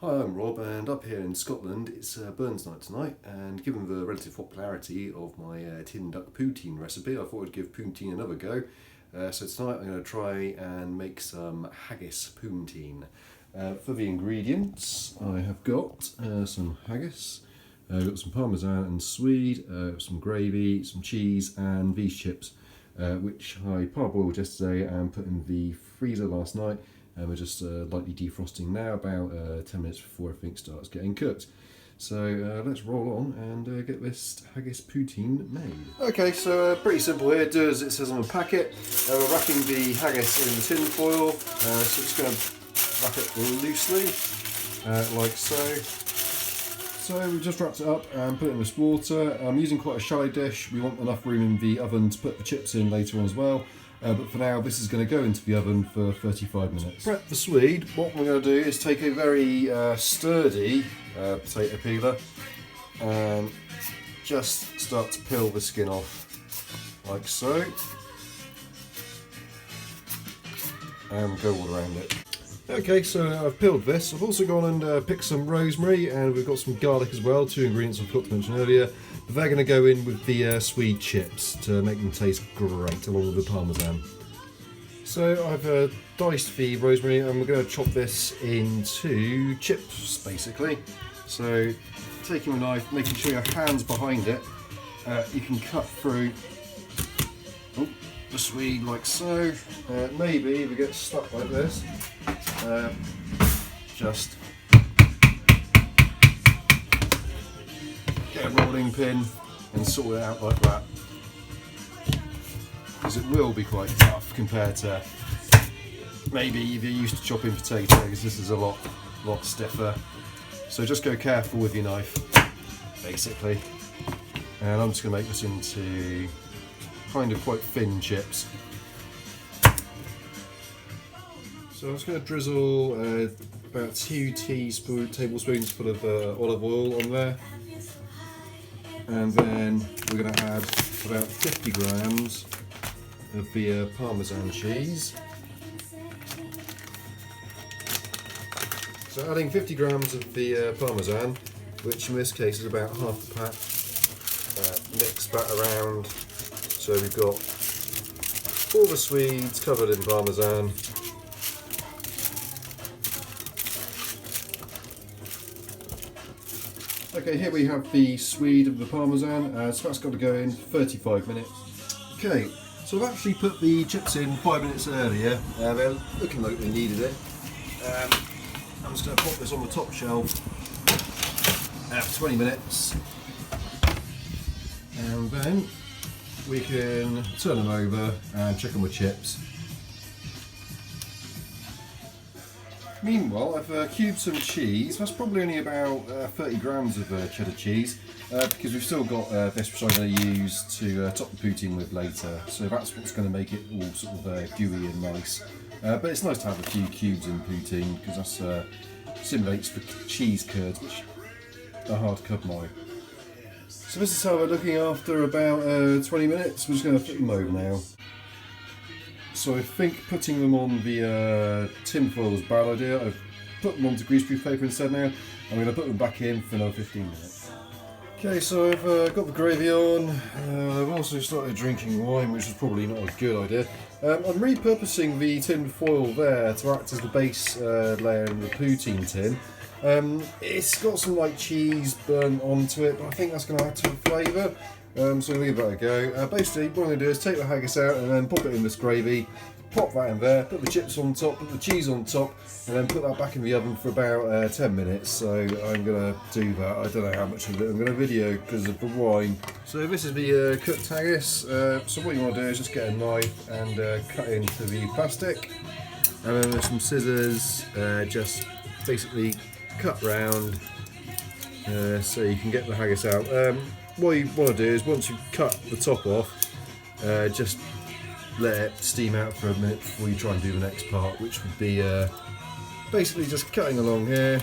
Hi, I'm Rob, and up here in Scotland it's Burns night tonight, and given the relative popularity of my tin duck poutine recipe, I thought I'd give poutine another go. So tonight I'm going to try and make some haggis poutine. For the ingredients, I have got some haggis, I've got some parmesan and swede, some gravy, some cheese, and these chips, which I parboiled yesterday and put in the freezer last night. And we're just lightly defrosting now, about 10 minutes before everything starts getting cooked. So let's roll on and get this haggis poutine made. Okay, so pretty simple here. Do as it says on the packet. We're wrapping the haggis in the tin foil. So just going to wrap it loosely, like so. So we just wrapped it up and put it in this water. I'm using quite a shallow dish. We want enough room in the oven to put the chips in later on as well. But for now, this is going to go into the oven for 35 minutes. Prep the swede. What we're going to do is take a very sturdy potato peeler and just start to peel the skin off, like so, and go all around it. Okay, so I've peeled this. I've also gone and picked some rosemary, and we've got some garlic as well, two ingredients I forgot to mention earlier. But they're going to go in with the swede chips to make them taste great, along with the parmesan. So I've diced the rosemary, and we're going to chop this into chips, basically. So taking a knife, making sure your hand's behind it, you can cut through the swede like so. Maybe if it gets stuck like this, just get a rolling pin and sort it out like that, because it will be quite tough compared to maybe if you're used to chopping potatoes. This is a lot stiffer, so just go careful with your knife, basically. And I'm just going to make this into kind of quite thin chips. So I'm just going to drizzle about 2 tablespoons full of olive oil on there, and then we're going to add about 50 grams of the parmesan cheese. So adding 50 grams of the parmesan, which in this case is about half the pack, mix that around so we've got all the swedes covered in parmesan. Okay, here we have the swede of the parmesan, so that's got to go in 35 minutes. Okay, so I've actually put the chips in 5 minutes earlier. They're looking like they needed it. I'm just going to pop this on the top shelf for 20 minutes, and then we can turn them over and check them with chips. Meanwhile, I've cubed some cheese. That's probably only about 30 grams of cheddar cheese, because we've still got this which I'm going to use to top the poutine with later. So that's what's going to make it all sort of gooey and nice. But it's nice to have a few cubes in poutine, because that simulates the cheese curds, which are hard to come by. So this is how we're looking after about 20 minutes. We're just going to flip them over now. So I think putting them on the tin foil is a bad idea. I've put them onto greaseproof paper instead now. I'm going to put them back in for another 15 minutes. Okay, so I've got the gravy on. I've also started drinking wine, which is probably not a good idea. I'm repurposing the tin foil there to act as the base layer in the poutine tin. It's got some like cheese burnt onto it, but I think that's going to add to the flavour. So I'm going to give that a go. Basically, what I'm going to do is take the haggis out and then pop it in this gravy, pop that in there, put the chips on top, put the cheese on top, and then put that back in the oven for about 10 minutes. So I'm going to do that. I don't know how much of it I'm going to video because of the wine. So this is the cooked haggis. So what you want to do is just get a knife and cut into the plastic, and then with some scissors, just basically cut round so you can get the haggis out. What you want to do is, once you cut the top off, just let it steam out for a minute before you try and do the next part, which would be basically just cutting along here.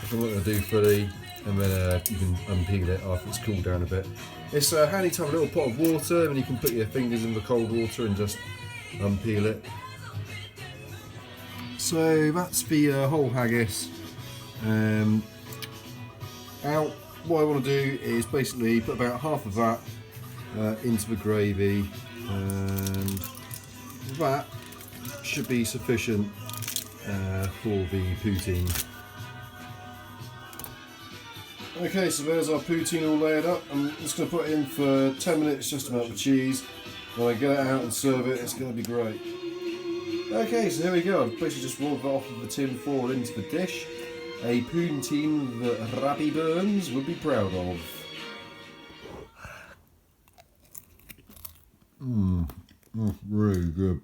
I'm not going to do fully, and then you can unpeel it after it's cooled down a bit. It's handy to have a little pot of water, and you can put your fingers in the cold water and just unpeel it. So that's the whole haggis. Out. What I want to do is basically put about half of that into the gravy, and that should be sufficient for the poutine. Okay, so there's our poutine all layered up. I'm just going to put it in for 10 minutes just to melt the cheese. When I get it out and serve it, it's going to be great. Okay, so here we go. I've basically just rolled it off of the tin foil into the dish. A poutine that Rabbi Burns would be proud of. Really good.